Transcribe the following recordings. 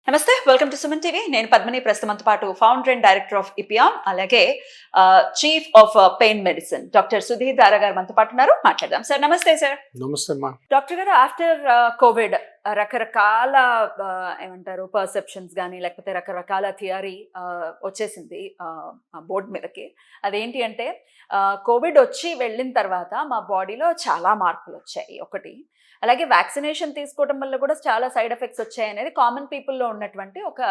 నమస్తే, welcome to Suman TV. నేను పద్మిని. ప్రస్తుతంతో పాటు ఫౌండర్ అండ్ డైరెక్టర్ ఆఫ్ ఇపియాన్, అలాగే chief of pain medicine doctor Sudheer దారా గారు మనతో పాటు ఉన్నారు. మాట్లాడదాం. సార్ నమస్తే. సార్ నమస్తే అమ్మా. డాక్టర్ గారు, ఆఫ్టర్ కోవిడ్ రకరకాల ఏమంటారు పర్సెప్షన్స్ కానీ లేకపోతే రకరకాల థియరీ వచ్చేసింది బోర్డు మీదకి. అదేంటి అంటే కోవిడ్ వచ్చి వెళ్ళిన తర్వాత మా బాడీలో చాలా మార్పులు వచ్చాయి ఒకటి, అలాగే వ్యాక్సినేషన్ తీసుకోవడం వల్ల కూడా చాలా సైడ్ ఎఫెక్ట్స్ వచ్చాయి అనేది కామన్ పీపుల్లో ఉన్నటువంటి ఒక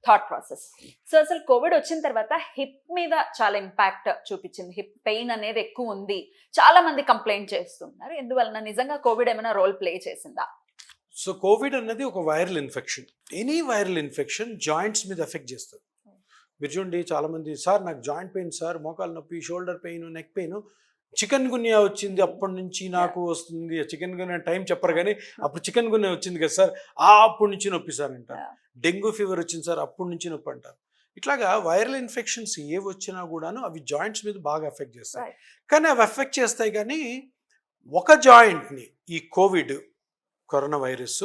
థాట్ ప్రాసెస్. సో అసలు కోవిడ్ వచ్చిన తర్వాత హిప్ మీద చాలా ఇంపాక్ట్ చూపించింది. హిప్ పెయిన్ అనేది ఎక్కువ ఉంది, చాలా మంది కంప్లైంట్ చేస్తున్నారు. ఎందువలన నిజంగా కోవిడ్ ఏమైనా రోల్ ప్లే చేసిందా? సో కోవిడ్ అన్నది ఒక viral infection. Any viral infection joints మీద ఎఫెక్ట్ చేస్తుంది. మీరు చూడండి, చాలామంది సార్ నాకు జాయింట్ పెయిన్ సార్, మోకాలు నొప్పి, shoulder pain, neck pain, chikungunya వచ్చింది అప్పటి నుంచి నాకు వస్తుంది. చికెన్ గున్యా టైం చెప్పరు కానీ అప్పుడు చికెన్ గున్యా వచ్చింది కదా సార్, అప్పటి నుంచి నొప్పి సార్ అంటారు. డెంగ్యూ ఫీవర్ వచ్చింది సార్, అప్పటి నుంచి నొప్పి అంటారు. ఇట్లాగా వైరల్ ఇన్ఫెక్షన్స్ ఏవి వచ్చినా కూడాను అవి జాయింట్స్ మీద బాగా ఎఫెక్ట్ చేస్తాయి. కానీ అవి ఎఫెక్ట్ చేస్తాయి కానీ ఒక జాయింట్ని ఈ కోవిడ్ కరోనా వైరస్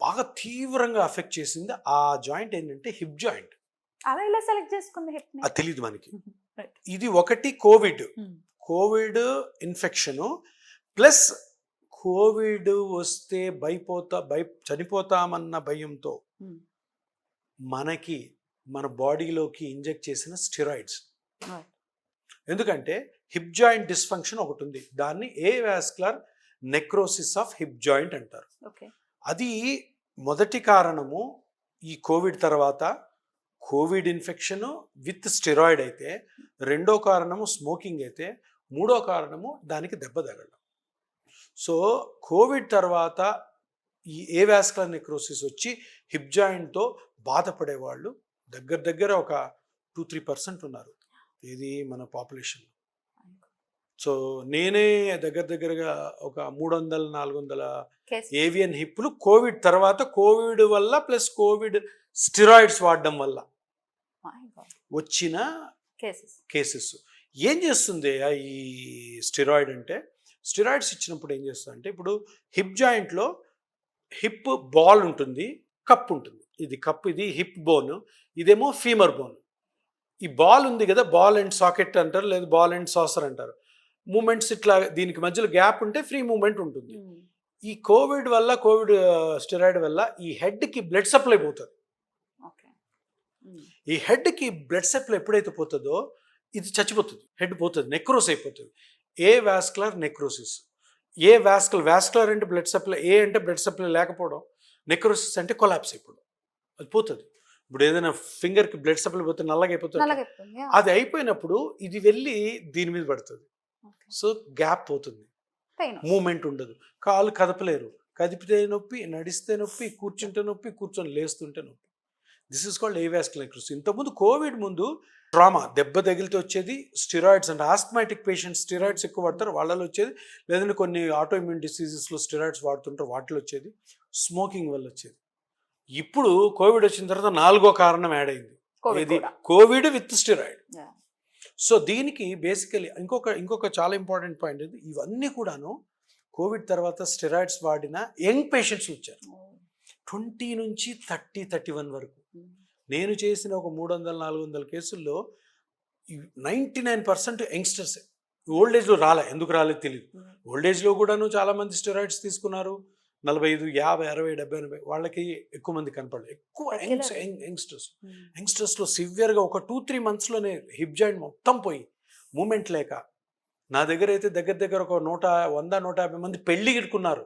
బాగా తీవ్రంగా ఎఫెక్ట్ చేసింది. ఆ జాయింట్ ఏంటంటే హిప్ జాయింట్. అలా ఇలా సెలెక్ట్ చేసుకుంది హిప్ ని? అది తెలియదు మనకి. ఇది ఒకటి కోవిడ్ ఇన్ఫెక్షను ప్లస్ కోవిడ్ వస్తే చనిపోతామన్న భయంతో మనకి మన బాడీలోకి ఇంజెక్ట్ చేసిన స్టెరాయిడ్స్. ఎందుకంటే హిప్ జాయింట్ డిస్ఫంక్షన్ ఒకటి ఉంది, దాన్ని avascular necrosis of hip joint అంటారు. అది మొదటి కారణము ఈ కోవిడ్ తర్వాత కోవిడ్ ఇన్ఫెక్షన్ విత్ స్టెరాయిడ్ అయితే, రెండో కారణము స్మోకింగ్ అయితే, మూడో కారణము దానికి దెబ్బ తగలడం. సో కోవిడ్ తర్వాత ఈ ఏవాస్కులర్ నెక్రోసిస్ వచ్చి హిప్ జాయింట్తో బాధపడే వాళ్ళు దగ్గర ఒక 2-3% ఉన్నారు ఇది మన పాపులేషన్. సో నేనే దగ్గరగా ఒక 300-400 ఏవియన్ హిప్లు కోవిడ్ తర్వాత, కోవిడ్ వల్ల ప్లస్ కోవిడ్ స్టెరాయిడ్స్ వాడడం వల్ల వచ్చిన కేసెస్. ఏం చేస్తుంది ఈ స్టెరాయిడ్ అంటే, స్టెరాయిడ్స్ ఇచ్చినప్పుడు ఏం చేస్తుంది అంటే, ఇప్పుడు హిప్ జాయింట్లో హిప్ బాల్ ఉంటుంది, కప్ ఉంటుంది. ఇది కప్, ఇది హిప్ బోన్, ఇదేమో ఫీమర్ బోన్. ఈ బాల్ ఉంది కదా, బాల్ అండ్ సాకెట్ అంటారు, లేదా బాల్ అండ్ సాసర్ అంటారు. మూమెంట్స్ ఇట్లా దీనికి మధ్యలో గ్యాప్ ఉంటే ఫ్రీ మూమెంట్ ఉంటుంది. ఈ కోవిడ్ స్టెరాయిడ్ వల్ల ఈ హెడ్కి బ్లడ్ సప్లై పోతుంది. ఈ హెడ్కి బ్లడ్ సప్లై ఎప్పుడైతే పోతుందో ఇది చచ్చిపోతుంది, హెడ్ పోతుంది, నెక్రోస్ అయిపోతుంది. Avascular necrosis. వాస్కులర్ అంటే బ్లడ్ సప్లై, ఏ అంటే బ్లడ్ సప్లై లేకపోవడం, నెక్రోసిస్ అంటే కొలాప్స్ అయిపోవడం, అది పోతుంది. ఇప్పుడు ఏదైనా ఫింగర్కి బ్లడ్ సప్లై పోతే నల్లగా అయిపోతుంది, అది అయిపోయినప్పుడు ఇది వెళ్ళి దీని మీద పడుతుంది. సో గ్యాప్ పోతుంది, మూమెంట్ ఉండదు, కాలు కదపలేరు, కదిపితే నొప్పి, నడిస్తే నొప్పి, కూర్చుంటే నొప్పి, కూర్చొని లేస్తుంటే నొప్పి. This is called avascular necrosis. ఇంతకుముందు కోవిడ్ ముందు ట్రామా, దెబ్బ తగిలితే వచ్చేది స్టెరాయిడ్స్. అంటే ఆస్మాటిక్ పేషెంట్స్ స్టెరాయిడ్స్ ఎక్కువ వాడతారు, వాళ్ళలో వచ్చేది. లేదంటే కొన్ని ఆటోఇమ్యూన్ డిసీజెస్లో స్టెరాయిడ్స్ వాడుతుంటారు, వాటిలో వచ్చేది. స్మోకింగ్ వల్ల వచ్చేది. ఇప్పుడు కోవిడ్ వచ్చిన తర్వాత 4వ కారణం యాడ్ అయింది, ఇది కోవిడ్ విత్ స్టెరాయిడ్. సో దీనికి బేసికలీ ఇంకొక చాలా ఇంపార్టెంట్ పాయింట్ ఇది, ఇవన్నీ కూడాను కోవిడ్ తర్వాత స్టెరాయిడ్స్ వాడిన యంగ్ పేషెంట్స్ వచ్చారు. 20 నుంచి 30-31 వరకు. నేను చేసిన ఒక 300-400 కేసుల్లో 99% యంగ్స్టర్సే. ఓల్డ్ ఏజ్లో ఎందుకు రాలేదు తెలియదు. ఓల్డ్ ఏజ్లో కూడాను చాలామంది స్టెరాయిడ్స్ తీసుకున్నారు. 45, 50, 60, 70, 80 వాళ్ళకి ఎక్కువ మంది కనపడలేదు. ఎక్కువ యంగ్స్టర్స్లో సివియర్గా ఒక 2-3 మంత్స్లోనే హిప్ జాయింట్ మొత్తం పోయి మూమెంట్ లేక, నా దగ్గర అయితే దగ్గర ఒక 100-150 మంది పెళ్ళి గిట్టుకున్నారు.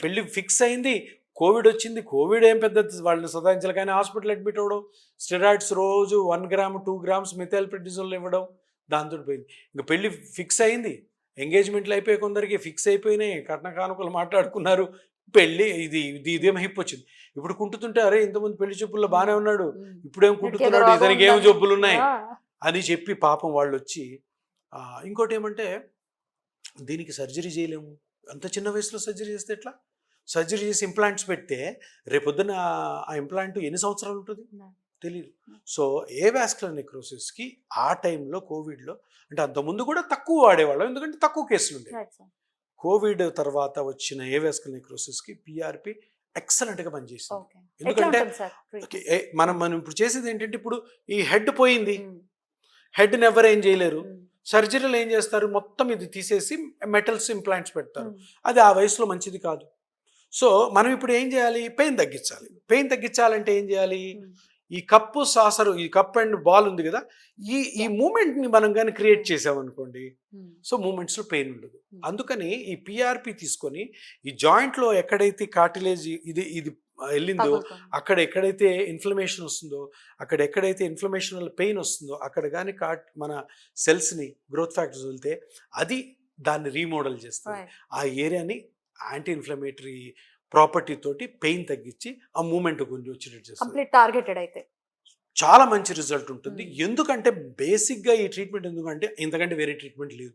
పెళ్ళి ఫిక్స్ అయింది, కోవిడ్ వచ్చింది. కోవిడ్ ఏం పెద్ద వాళ్ళని సదాయించాలి కానీ హాస్పిటల్ అడ్మిట్ అవ్వడం, స్టెరాయిడ్స్ రోజు 1 గ్రామ్ 2 గ్రామ్స్ మెథైల్ప్రెడిజోల్ ఇవ్వడం, దాంతో పోయింది. ఇంకా పెళ్ళి ఫిక్స్ అయింది, ఎంగేజ్మెంట్లు అయిపోయి, కొందరికి ఫిక్స్ అయిపోయినాయి, కట్న కానుకలు మాట్లాడుకున్నారు, పెళ్ళి ఇదేం హిప్ వచ్చింది. ఇప్పుడు కుంటుతుంటే అరే ఇంతకుముందు పెళ్లి చూపుల్లో బాగానే ఉన్నాడు, ఇప్పుడేం కుంటుతున్నాడు, ఇతనికి ఏం జబ్బులు ఉన్నాయి అని చెప్పి పాపం వాళ్ళు వచ్చి. ఇంకోటి ఏమంటే, దీనికి సర్జరీ చేయలేము, అంత చిన్న వయసులో సర్జరీ చేస్తే ఎట్లా? సర్జరీ చేసి ఇంప్లాంట్స్ పెడితే రేపొద్దున ఆ ఇంప్లాంట్ ఎన్ని సంవత్సరాలు ఉంటుంది తెలియదు. సో ఏవాస్కులర్ నెక్రోసిస్కి ఆ టైంలో కోవిడ్లో, అంటే అంతకుముందు కూడా తక్కువ వాడేవాళ్ళం, ఎందుకంటే తక్కువ కేసులు ఉండేవి. కోవిడ్ తర్వాత వచ్చిన ఏవాస్కులర్ నెక్రోసిస్కి PRP ఎక్సలెంట్ గా పనిచేసింది. ఓకే. ఎట్లా ఎందుకంటే ఉంటుంది సార్ ఓకే, ట్రీట్మెంట్? మనం ఇప్పుడు చేసేది ఏంటంటే, ఇప్పుడు ఈ హెడ్ పోయింది, హెడ్ని ఎవరు ఏం చేయలేరు. సర్జరీలో ఏం చేస్తారు, మొత్తం ఇది తీసేసి మెటల్స్ ఇంప్లాంట్స్ పెడతారు. అది ఆ వయసులో మంచిది కాదు. సో మనం ఇప్పుడు ఏం చేయాలి, పెయిన్ తగ్గించాలి. పెయిన్ తగ్గించాలంటే ఏం చేయాలి, ఈ కప్పు సాసరు, ఈ కప్ అండ్ బాల్ ఉంది కదా, ఈ మూమెంట్ ని మనం కానీ క్రియేట్ చేసామనుకోండి, సో మూమెంట్స్ లో పెయిన్ ఉండదు. అందుకని ఈ పిఆర్పి తీసుకొని ఈ జాయింట్ లో ఎక్కడైతే కార్టిలేజ్ ఇది వెళ్ళిందో, అక్కడ ఎక్కడైతే ఇన్ఫ్లమేషన్ వస్తుందో, అక్కడ ఎక్కడైతే ఇన్ఫ్లమేషన్ వల్ల పెయిన్ వస్తుందో, అక్కడ కానీ మన సెల్స్ ని గ్రోత్ ఫ్యాక్టర్స్ వెళ్తే అది దాన్ని రీమోడల్ చేస్తుంది. ఆ ఏరియాని యాంటీ ఇన్ఫ్లమేటరీ ప్రాపర్టీ తోటి పెయిన్ తగ్గించి ఆ మూమెంట్ గురించి వచ్చేటట్టు చేస్తుంది. కంప్లీట్ టార్గెటెడ్ అయితే చాలా మంచి రిజల్ట్ ఉంటుంది. ఎందుకంటే బేసిక్ గా ఈ ట్రీట్మెంట్ ఎందుకంటే ఇంతకంటే వేరే ట్రీట్మెంట్ లేదు.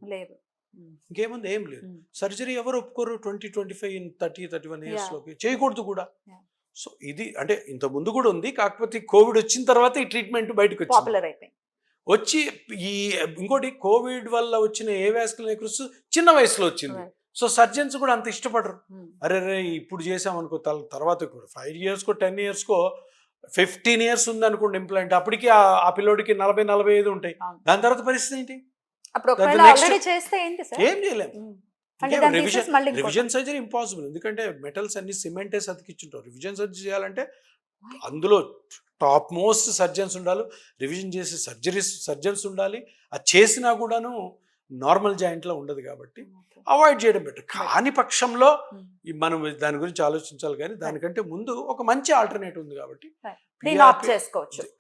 ఇంకేముంది, ఏం లేదు. సర్జరీ ఎవరు ఒప్పుకోరు 20-25 30-31 ఇయర్స్ లోకి, చేయకూడదు కూడా. సో ఇది అంటే ఇంత ముందు కూడా ఉంది, కాకపోతే కోవిడ్ వచ్చిన తర్వాత ఈ ట్రీట్మెంట్ బయటకు వచ్చి ఈ ఇంకోటి కోవిడ్ వల్ల వచ్చిన ఏవాస్కులర్ నెక్రోసిస్ చిన్న వయసులో వచ్చింది. సో సర్జన్స్ కూడా అంత ఇష్టపడరు. అరే ఇప్పుడు చేసామనుకో, తర్వాత 5 ఇయర్స్కో 10 ఇయర్స్కో 15 ఇయర్స్ ఉంది అనుకోండి ఇంప్లాంట్, అప్పటికి ఆ పిల్లోడికి 40-45 ఉంటాయి. దాని తర్వాత పరిస్థితి ఏంటి, ఏం చేయలేము. రివిజన్ సర్జరీ ఇంపాసిబుల్, ఎందుకంటే మెటల్స్ అన్ని సిమెంటే అతికిచ్చుంటారు. రివిజన్ సర్జరీ చేయాలంటే అందులో టాప్ మోస్ట్ సర్జన్స్ ఉండాలి, రివిజన్ చేసే సర్జన్స్ ఉండాలి. అది చేసినా కూడాను నార్మల్ జాయింట్లో ఉండదు కాబట్టి అవాయిడ్ చేయడం బెటర్. కాని పక్షంలో మనం దాని గురించి ఆలోచించాలి, కానీ దానికంటే ముందు ఒక మంచి ఆల్టర్నేటివ్ ఉంది కాబట్టి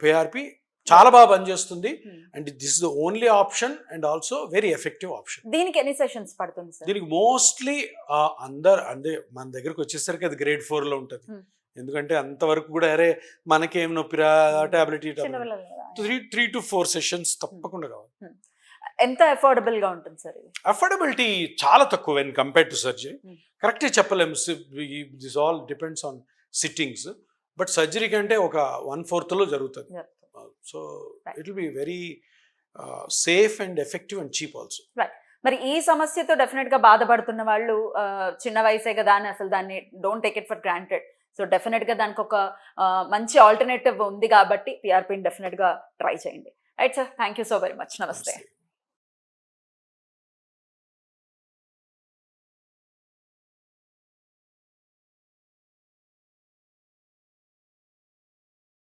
పిఆర్పి చాలా బాగా పనిచేస్తుంది. And this is the only option and also very effective option. దీనికి ఎన్ని సెషన్స్ పడుతుంది సార్? దీనికి మోస్ట్లీ అంటే మన దగ్గరకు వచ్చేసరికి అది గ్రేడ్ 4 లో ఉంటుంది. ఎందుకంటే అంతవరకు కూడా అరే మనకేం నొప్పిరా టాబ్లెట్ 3 to 4 సెషన్స్ తప్పకుండా కావాలి. ఎంత అఫోర్డబుల్ గా ఉంటుంది సార్? అఫోర్డబిలిటీ చాలా తక్కువ వెన్ కంపేర్ టు సర్జరీ. కరెక్ట్గా చెప్పలేము, this all depends on sittings. But surgery కంటే ఒక 1/4 లో జరుగుతుంది. So it will be very safe and effective and cheap also. మరి ఈ సమస్యతో డెఫినెట్ గా బాధపడుతున్న వాళ్ళు చిన్న వయసే కదా అని అసలు దాన్ని don't take it for granted. So definite గా దానికి ఒక మంచి ఆల్టర్నేటివ్ ఉంది కాబట్టి పిఆర్పిని డెఫినెట్ గా ట్రై చేయండి. Right sir, thank you so very much. నమస్తే.